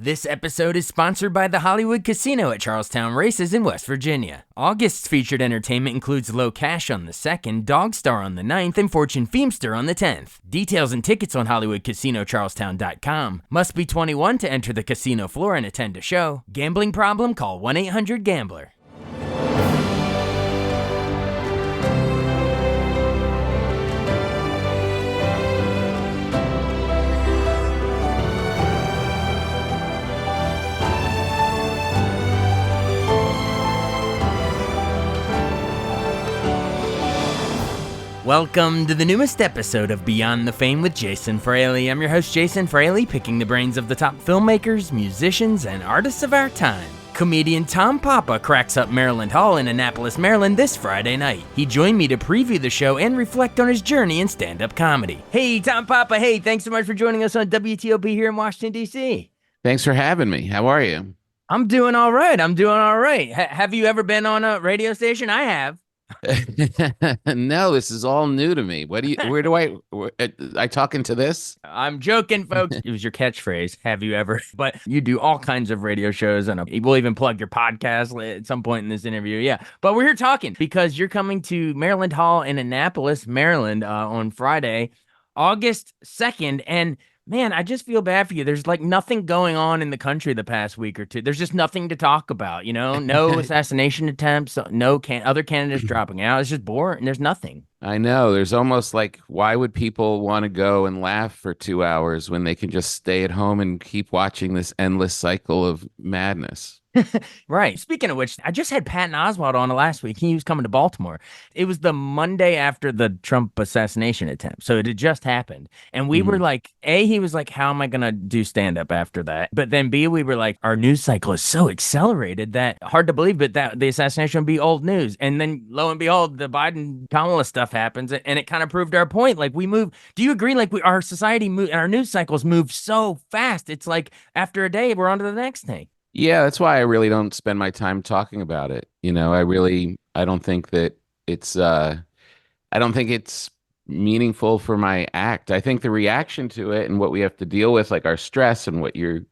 This episode is sponsored by the Hollywood Casino at Charlestown Races in West Virginia. August's featured entertainment includes Low Cash on the 2nd, Dogstar on the 9th, and Fortune Feimster on the 10th. Details and tickets on HollywoodCasinoCharlestown.com. Must be 21 to enter the casino floor and attend a show. Gambling problem? Call 1-800-GAMBLER. Welcome to the newest episode of Beyond the Fame with Jason Fraley. I'm your host, Jason Fraley, picking the brains of the top filmmakers, musicians, and artists of our time. Comedian Tom Papa cracks up Maryland Hall in Annapolis, Maryland this Friday night. He joined me to preview the show and reflect on his journey in stand-up comedy. Hey, Tom Papa. Hey, thanks so much for joining us on WTOP here in Washington, D.C. Thanks for having me. How are you? I'm doing all right. Have you ever been on a radio station? I have. No, this is all new to me. I talk into this? I'm joking, folks. It was your catchphrase. Have you ever? But you do all kinds of radio shows, and we'll even plug your podcast at some point in this interview. Yeah. But we're here talking because you're coming to Maryland Hall in Annapolis, Maryland on Friday, August 2nd. And man, I just feel bad for you. There's like nothing going on in the country the past week or two. There's just nothing to talk about, you know? No assassination attempts, no other candidates dropping out. It's just boring. There's nothing. I know. There's almost like, why would people want to go and laugh for 2 hours when they can just stay at home and keep watching this endless cycle of madness? Right. Speaking of which, I just had Patton Oswalt on last week. He was coming to Baltimore. It was the Monday after the Trump assassination attempt. So it had just happened. And we were like, A, he was like, how am I going to do stand-up after that? But then B, we were like, our news cycle is so accelerated that hard to believe, but that the assassination would be old news. And then lo and behold, the Biden-Kamala stuff happens. And it kind of proved our point. Like we move. Do you agree? Like our society and our news cycles move so fast. It's like after a day, we're on to the next thing. Yeah, that's why I really don't spend my time talking about it. You know, I don't think that I don't think it's meaningful for my act. I think the reaction to it and what we have to deal with, like our stress and what you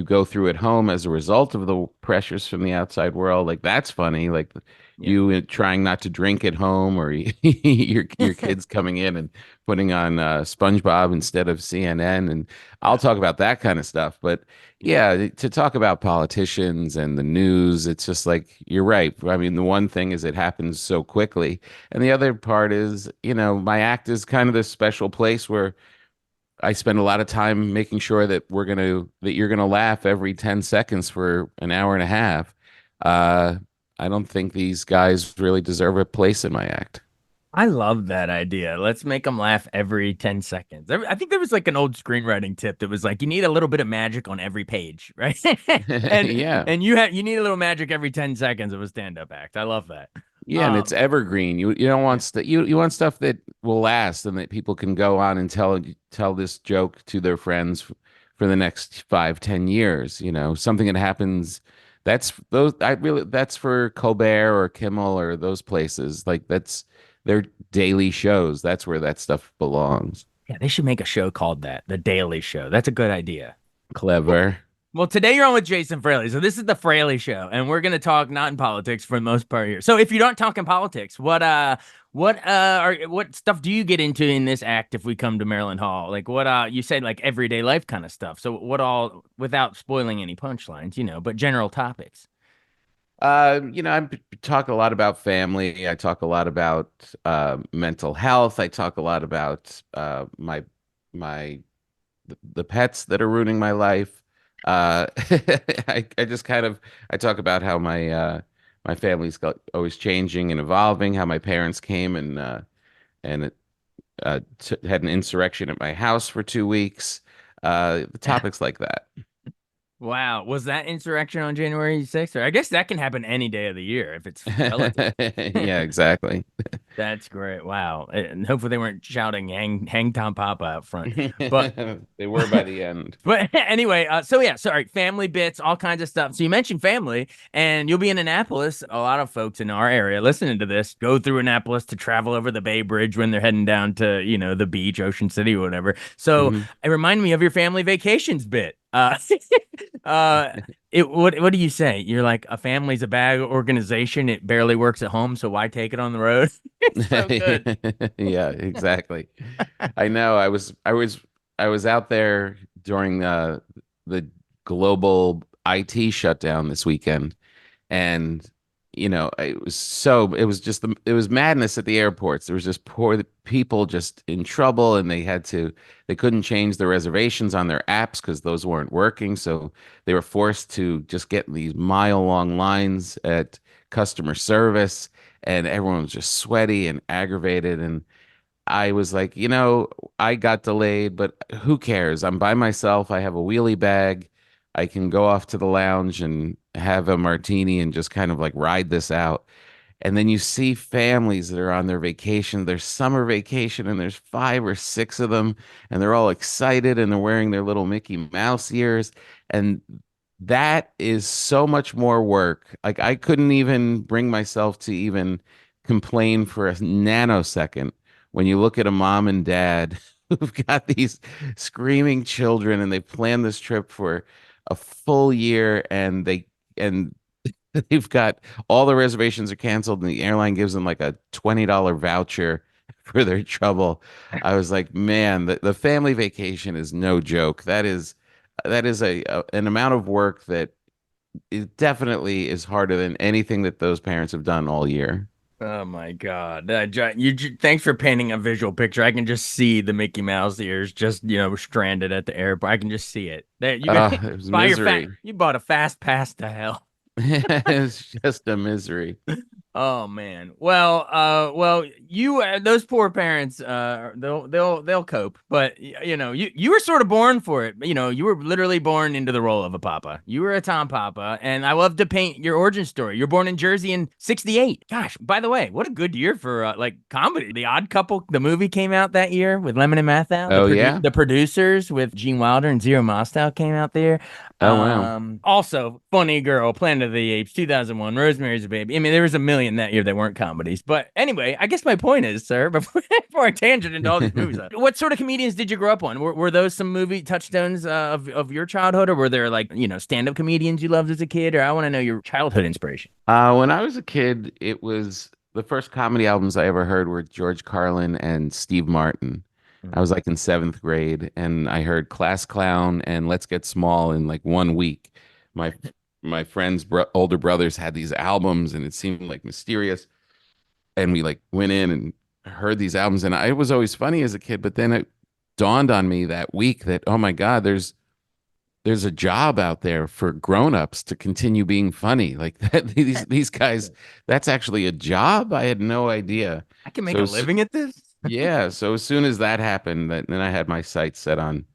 go through at home as a result of the pressures from the outside world, like that's funny. Like you trying not to drink at home, or your kids coming in and putting on SpongeBob instead of CNN, and I'll talk about that kind of stuff. But yeah, to talk about politicians and the news, it's just like, you're right. I mean, the one thing is it happens so quickly, and the other part is, you know, my act is kind of this special place where I spend a lot of time making sure that you're gonna laugh every 10 seconds for an hour and a half. I don't think these guys really deserve a place in my act. I love that idea. Let's make them laugh every 10 seconds. I think there was like an old screenwriting tip that was like, you need a little bit of magic on every page, right? And you need a little magic every 10 seconds of a stand-up act. I love that. Yeah, and it's evergreen. You don't want you want stuff that will last and that people can go on and tell this joke to their friends for the next 5-10 years. You know, something that happens. That's for Colbert or Kimmel or those places. Like that's their daily shows. That's where that stuff belongs. Yeah, they should make a show called that, The Daily Show. That's a good idea. Clever. Well, today you're on with Jason Fraley. So this is the Fraley Show, and we're going to talk not in politics for the most part here. So if you don't talk in politics, what stuff do you get into in this act if we come to Maryland Hall? Like what you said, like everyday life kind of stuff. So what all, without spoiling any punchlines, you know, but general topics. You know, I talk a lot about family. I talk a lot about mental health. I talk a lot about the pets that are ruining my life. I talk about how my family's always changing and evolving. How my parents came and had an insurrection at my house for 2 weeks. The topics like that. Wow. Was that insurrection on January 6th? Or I guess that can happen any day of the year if it's relative. Yeah, exactly. That's great. Wow. And hopefully they weren't shouting hang Tom Papa out front. But they were by the end. But anyway, so all right, family bits, all kinds of stuff. So you mentioned family, and you'll be in Annapolis. A lot of folks in our area listening to this go through Annapolis to travel over the Bay Bridge when they're heading down to, you know, the beach, Ocean City or whatever. So it reminded me of your family vacations bit. Uh, uh, what do you say? You're like a family's a bad organization. It barely works at home, so why take it on the road? It's so good. Yeah, exactly. I know. I was out there during the global IT shutdown this weekend, and it was just it was madness at the airports. There was just poor people just in trouble, and they couldn't change the reservations on their apps because those weren't working, so they were forced to just get these mile-long lines at customer service, and everyone was just sweaty and aggravated. And I was like, I got delayed, but who cares? I'm by myself. I have a wheelie bag. I can go off to the lounge and have a martini and just kind of like ride this out. And then you see families that are on their vacation, their summer vacation, and there's five or six of them, and they're all excited and they're wearing their little Mickey Mouse ears. And that is so much more work. Like I couldn't even bring myself to even complain for a nanosecond when you look at a mom and dad who've got these screaming children and they planned this trip for a full year and they've got all the reservations are canceled and the airline gives them like a $20 voucher for their trouble. I was like, man, the family vacation is no joke. That is an amount of work that it definitely is harder than anything that those parents have done all year. Oh my God. Thanks for painting a visual picture. I can just see the Mickey Mouse ears just, stranded at the airport. I can just see it. There, you got It was buy your fat misery. you bought a fast pass to hell. It's just a misery. Oh man. Well, you those poor parents they'll cope. But you were sort of born for it. You were literally born into the role of a papa. You were a Tom Papa, and I love to paint your origin story. You're born in Jersey in '68. Gosh, by the way, what a good year for like comedy. The Odd Couple, the movie came out that year with Lemon and Mathau. Oh yeah. The producers with Gene Wilder and Zero Mostel came out there. Oh wow. Also, Funny Girl, Planet of the Apes, 2001, Rosemary's a Baby. I mean, there was a million that year that weren't comedies. But anyway, I guess my point is, sir, before I tangent into all these movies, what sort of comedians did you grow up on? Were those some movie touchstones of your childhood, or were there like, stand-up comedians you loved as a kid? Or I want to know your childhood inspiration. When I was a kid, it was the first comedy albums I ever heard were George Carlin and Steve Martin. I was like in seventh grade, and I heard Class Clown and Let's Get Small in like 1 week. My my friends' older brothers had these albums, and it seemed like mysterious. And we like went in and heard these albums, and I was always funny as a kid. But then it dawned on me that week that oh my God, there's a job out there for grown-ups to continue being funny. Like that, these guys, that's actually a job. I had no idea. I can make So a living at this. yeah, so as soon as that happened, then I had my sights set on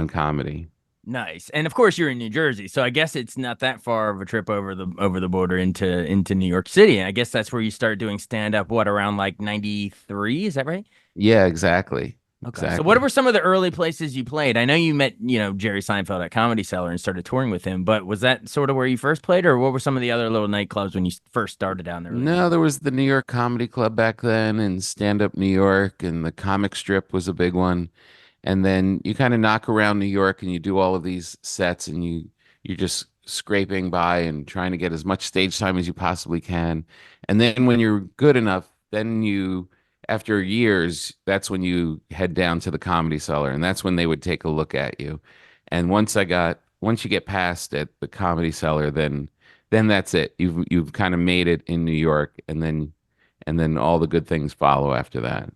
comedy. Nice. And of course you're in New Jersey, so I guess it's not that far of a trip over the border into New York City. I guess that's where you start doing stand up around like 93, is that right? Yeah, exactly. Okay. So what Exactly. were some of the early places you played? I know you met, Jerry Seinfeld at Comedy Cellar and started touring with him, but was that sort of where you first played, or what were some of the other little nightclubs when you first started down there early No, days? there was the New York Comedy Club back then and Stand Up New York and the comic strip was a big one. And then you kind of knock around New York and you do all of these sets and you're just scraping by and trying to get as much stage time as you possibly can. And then when you're good enough, then you after years, that's when you head down to the Comedy Cellar and that's when they would take a look at you. And once you get past at the Comedy Cellar, then that's it. You've kind of made it in New York and then all the good things follow after that.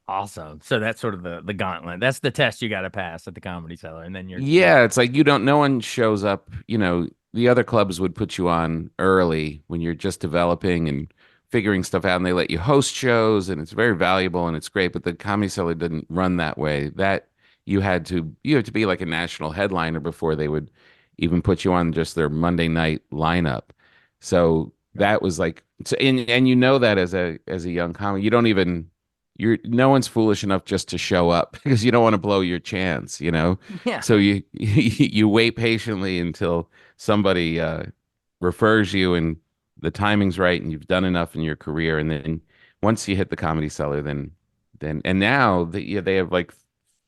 Awesome. So that's sort of the gauntlet. That's the test you got to pass at the Comedy Cellar, and then you're Yeah, it's like no one shows up. The other clubs would put you on early when you're just developing and figuring stuff out, and they let you host shows, and it's very valuable and it's great. But the Comedy Cellar didn't run that way. That you had to be like a national headliner before they would even put you on just their Monday night lineup. So that was like, and you know that as a young comic, you don't even you're no one's foolish enough just to show up because you don't want to blow your chance. yeah. So you wait patiently until somebody refers you and the timing's right and you've done enough in your career, and then once you hit the Comedy Cellar, then and now yeah, they have like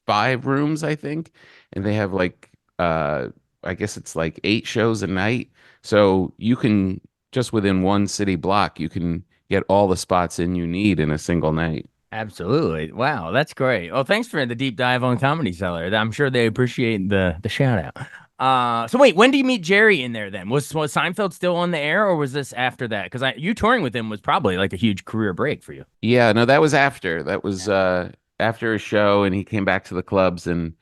5 rooms I think, and they have like I guess it's like 8 shows a night. So you can just within one city block, you can get all the spots in you need in a single night. Absolutely. Wow, that's great. Well, thanks for the deep dive on Comedy Cellar. I'm sure they appreciate the shout out. So wait, when do you meet Jerry in there then? Was Seinfeld still on the air or was this after that? Because you touring with him was probably like a huge career break for you. Yeah, no, that was after. That was after a show, and he came back to the clubs, and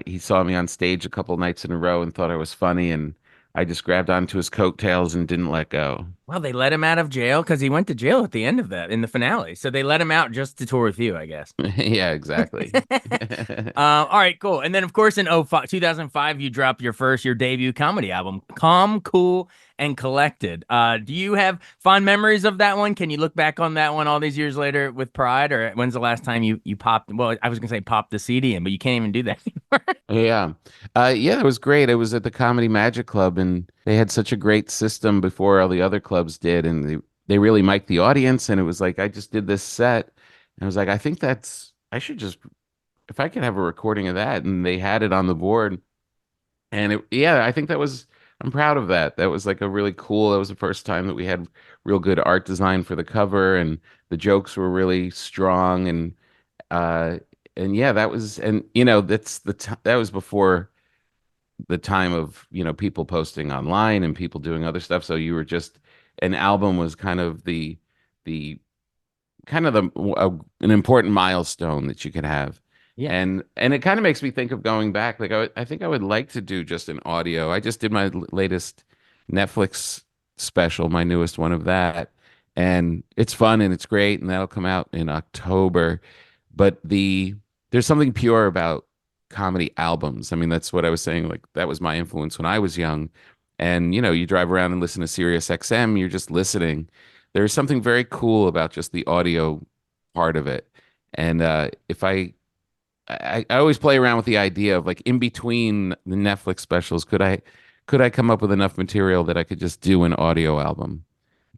he saw me on stage a couple nights in a row and thought I was funny, and I just grabbed onto his coattails and didn't let go. Well, they let him out of jail because he went to jail at the end of that in the finale. So they let him out just to tour with you, I guess. Yeah, exactly. All right, cool. And then, of course, in 2005, you dropped your debut comedy album, Calm, Cool, and Collected. Do you have fond memories of that one? Can you look back on that one all these years later with pride? Or when's the last time you popped? Well, I was going to say pop the CD in, but you can't even do that anymore. Yeah. Yeah, it was great. I was at the Comedy Magic Club, and they had such a great system before all the other clubs did, and they really mic'd the audience, and it was like I just did this set, and I was like, I should just, if I could have a recording of that, and they had it on the board. And yeah, I think I'm proud of that. That was like a really cool, that was the first time that we had real good art design for the cover, and the jokes were really strong. Uh, and yeah, and that was before the time of, people posting online and people doing other stuff. So an album was the, an important milestone that you could have. Yeah. And it kind of makes me think of going back. Like I think I would like to do just an audio. I just did my latest Netflix special, my newest one of that, and it's fun and it's great, and that'll come out in October. But there's something pure about comedy albums. I mean, that's what I was saying. Like that was my influence when I was young. And you drive around and listen to Sirius XM, you're just listening. There's something very cool about just the audio part of it. And if I always play around with the idea of like in between the Netflix specials, could I come up with enough material that I could just do an audio album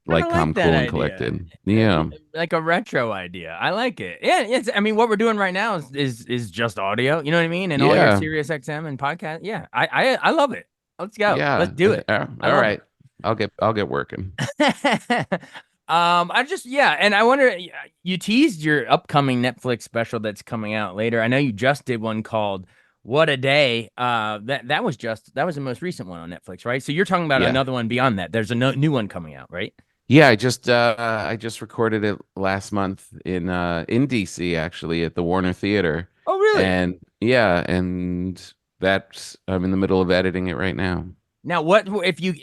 Kind of like like Calm, that Cool, and idea. Collected? Yeah, Like a retro idea. I like it. Yeah, yes. I mean, what we're doing right now is just audio. You know what I mean? And all your yeah, Sirius XM and podcast. Yeah, I love it. Let's go. Let's yeah. do it. I All love right, I'll get working. it. I just yeah, and I wonder. You teased your upcoming Netflix special that's coming out later. I know you just did one called "What a Day." That was the most recent one on Netflix, right? So you're talking about Yeah, another one beyond that. There's a new one coming out, right? yeah. I just recorded it last month in DC, actually, at the Warner Theater, Oh, really? and yeah, and that's I'm in the middle of editing it right now. Now, what if you?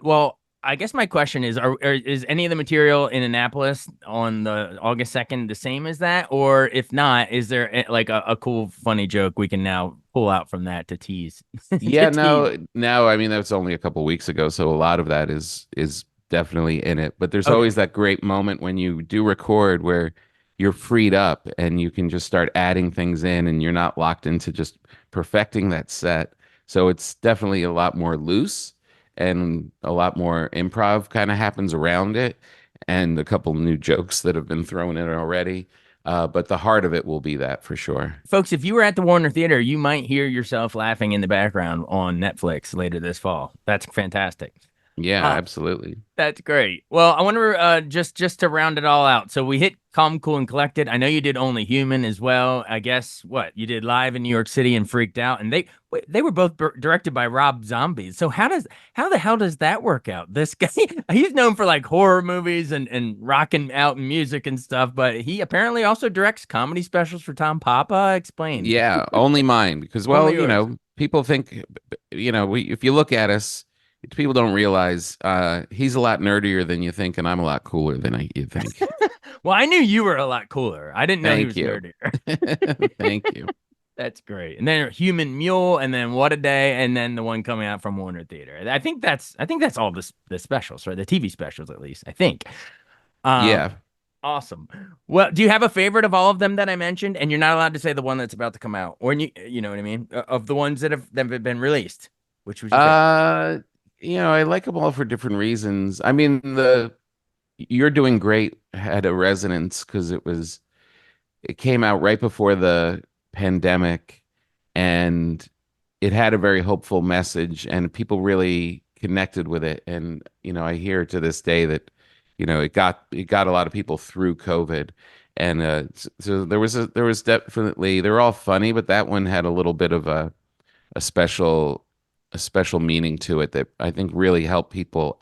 Well, I guess my question is: is any of the material in Annapolis on the August 2nd the same as that, or if not, is there like a cool, funny joke we can now pull out from that to tease? To Yeah, tease. no, no. I mean, that was only a couple weeks ago, so a lot of that is definitely in it. But there's Okay. always that great moment when you do record where you're freed up and you can just start adding things in, and you're not locked into just perfecting that set. So it's definitely a lot more loose, and a lot more improv kind of happens around it, and a couple new jokes that have been thrown in already. But the heart of it will be that for sure. Folks, if you were at the Warner Theater, you might hear yourself laughing in the background on Netflix later this fall. That's fantastic. Yeah, Uh, absolutely. That's great. Well, I wonder just to round it all out. So we hit Calm, Cool, and Collected. I know you did Only Human as well. I guess what you did Live in New York City and Freaked Out, and they were both directed by Rob Zombie. So how the hell does that work out? This guy, he's known for like horror movies and rocking out music and stuff, but he apparently also directs comedy specials for Tom Papa. Explain. Yeah, only mine because, well, Only yours. people think, if you look at us, people don't realize he's a lot nerdier than you think, and I'm a lot cooler than you think. Well, I knew you were a lot cooler. I didn't know he Thank was you. nerdier. Thank you. That's great. And then Human Mule, and then What a Day, and then the one coming out from Warner Theater. I think that's all the specials, right? The TV specials, at least. I think. Um, Yeah. awesome. Well, do you have a favorite of all of them that I mentioned? And you're not allowed to say the one that's about to come out, or you know what I mean? Of the ones that have been released, which was your favorite? Uh, I like them all for different reasons. I mean, the You're Doing Great had a resonance because it came out right before the pandemic, and it had a very hopeful message, and people really connected with it. And I hear to this day that it got a lot of people through COVID. And so there was definitely, they're all funny, but that one had a little bit of a special a special meaning to it that I think really helped people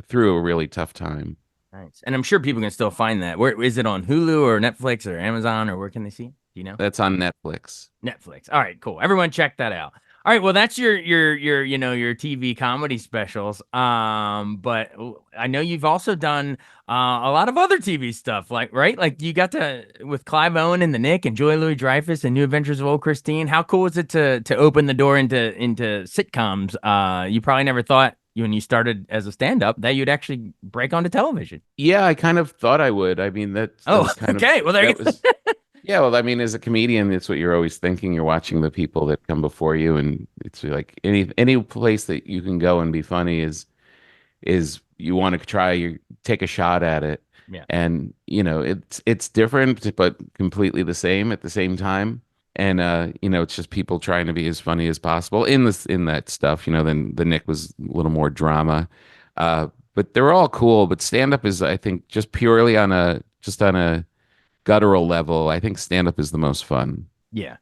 through a really tough time. Nice. And I'm sure people can still find that. Where is it, on Hulu or Netflix or Amazon, or where can they see it? Do you know? That's on Netflix. Netflix. All right, cool. Everyone check that out. All right, well, that's your your TV comedy specials. But I know you've also done a lot of other TV stuff, right? Like you got to with Clive Owen and the Nick and Julia Louis-Dreyfus and New Adventures of Old Christine. How cool was it to open the door into sitcoms? You probably never thought when you started as a stand-up that you'd actually break onto television. Yeah, I kind of thought I would. I mean, that was kind okay. of, Well, there you go. yeah, well, I mean, as a comedian, it's what you're always thinking. You're watching the people that come before you, and it's like any place that you can go and be funny is you want to try, you take a shot at it. Yeah. And it's different, but completely the same at the same time. And it's just people trying to be as funny as possible in that stuff. Then the Nick was a little more drama, but they're all cool. But stand up is, I think, just purely on a guttural level, I think stand-up is the most fun. Yeah.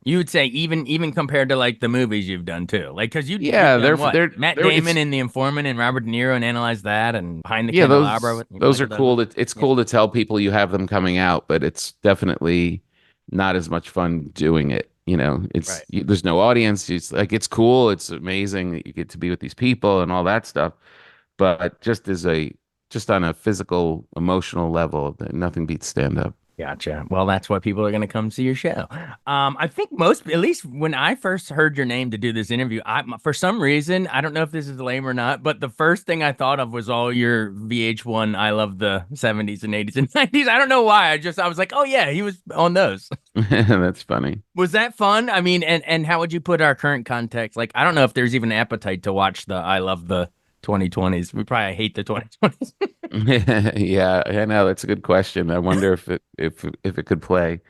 You would say even compared to like the movies you've done too, like because they're Matt Damon and The Informant and Robert De Niro and Analyze That and Behind the yeah Candelabra. Those are cool. It's cool to tell people you have them coming out, but it's definitely not as much fun doing it. It's right. There's no audience. It's like it's cool. It's amazing that you get to be with these people and all that stuff, but just on a physical, emotional level, nothing beats stand-up. Gotcha. Well, that's why people are going to come see your show. I think at least when I first heard your name to do this interview, for some reason, I don't know if this is lame or not, but the first thing I thought of was all your VH1 I Love the 70s and 80s and 90s. I don't know why. I was like, oh yeah, he was on those. That's funny. Was that fun? I mean, and how would you put our current context? Like, I don't know if there's even appetite to watch the I Love the 2020s. We probably hate the 2020s. Yeah, I know. That's a good question. I wonder if it could play.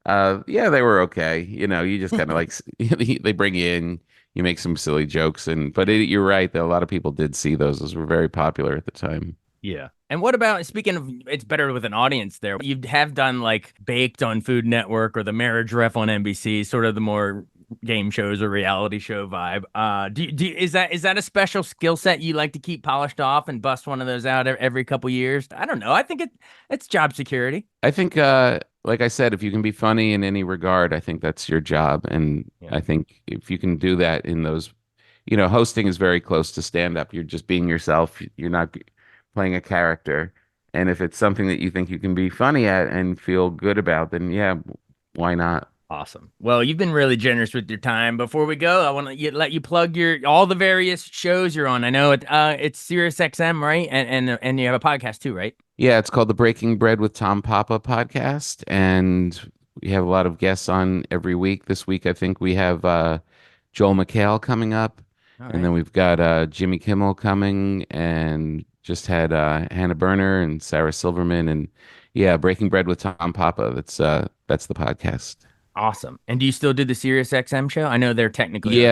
Yeah, they were okay. You just kind of like they bring you in, you make some silly jokes, but you're right that a lot of people did see those. Those were very popular at the time. Yeah. And what about, speaking of, it's better with an audience there. You have done like Baked on Food Network or The Marriage Ref on NBC, sort of the more game shows or reality show vibe. Is that a special skill set you like to keep polished off and bust one of those out every couple years? I don't know. I think it's job security. I think, like I said, if you can be funny in any regard, I think that's your job. And yeah. I think if you can do that in those, hosting is very close to stand up. You're just being yourself. You're not playing a character. And if it's something that you think you can be funny at and feel good about, then yeah, why not? Awesome. Well, you've been really generous with your time. Before we go, I want to let you plug all the various shows you're on. I know it's Sirius XM, right? And you have a podcast too, right? Yeah, it's called the Breaking Bread with Tom Papa podcast, and we have a lot of guests on every week. This week, I think we have Joel McHale coming up, and then we've got Jimmy Kimmel coming, and just had Hannah Berner and Sarah Silverman, and yeah, Breaking Bread with Tom Papa. That's the podcast. Awesome. And do you still do the Sirius XM show? I know they're technically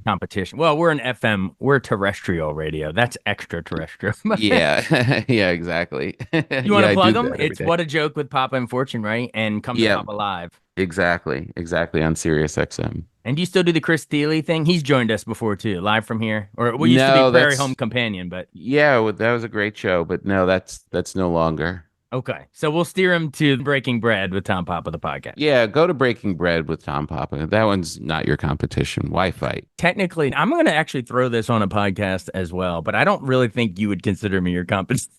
competition. Well, we're an FM. We're terrestrial radio. That's extraterrestrial. Yeah. Yeah, exactly. You want to plug them? It's What a Joke with Papa and Fortune, right? And Come to Papa Live. Exactly on Sirius XM. And do you still do the Chris Thiele thing? He's joined us before too, live from here. Or we used to be Prairie Home Companion, but yeah, that was a great show. But no, that's no longer. Okay, so we'll steer him to Breaking Bread with Tom Papa, the podcast. Yeah, go to Breaking Bread with Tom Papa. That one's not your competition. Why fight? Technically, I'm going to actually throw this on a podcast as well, but I don't really think you would consider me your competition.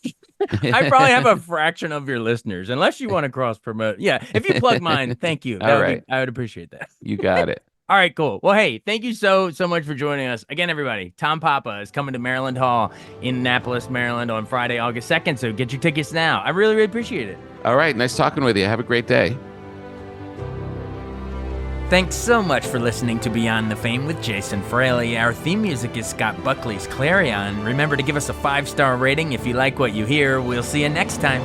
I probably have a fraction of your listeners, unless you want to cross promote. Yeah, if you plug mine, thank you. All right. I would appreciate that. You got it. All right, cool. Well, hey, thank you so much for joining us. Again, everybody, Tom Papa is coming to Maryland Hall in Annapolis, Maryland on Friday, August 2nd. So get your tickets now. I really, really appreciate it. All right. Nice talking with you. Have a great day. Thanks so much for listening to Beyond the Fame with Jason Fraley. Our theme music is Scott Buckley's Clarion. Remember to give us a 5-star rating if you like what you hear. We'll see you next time.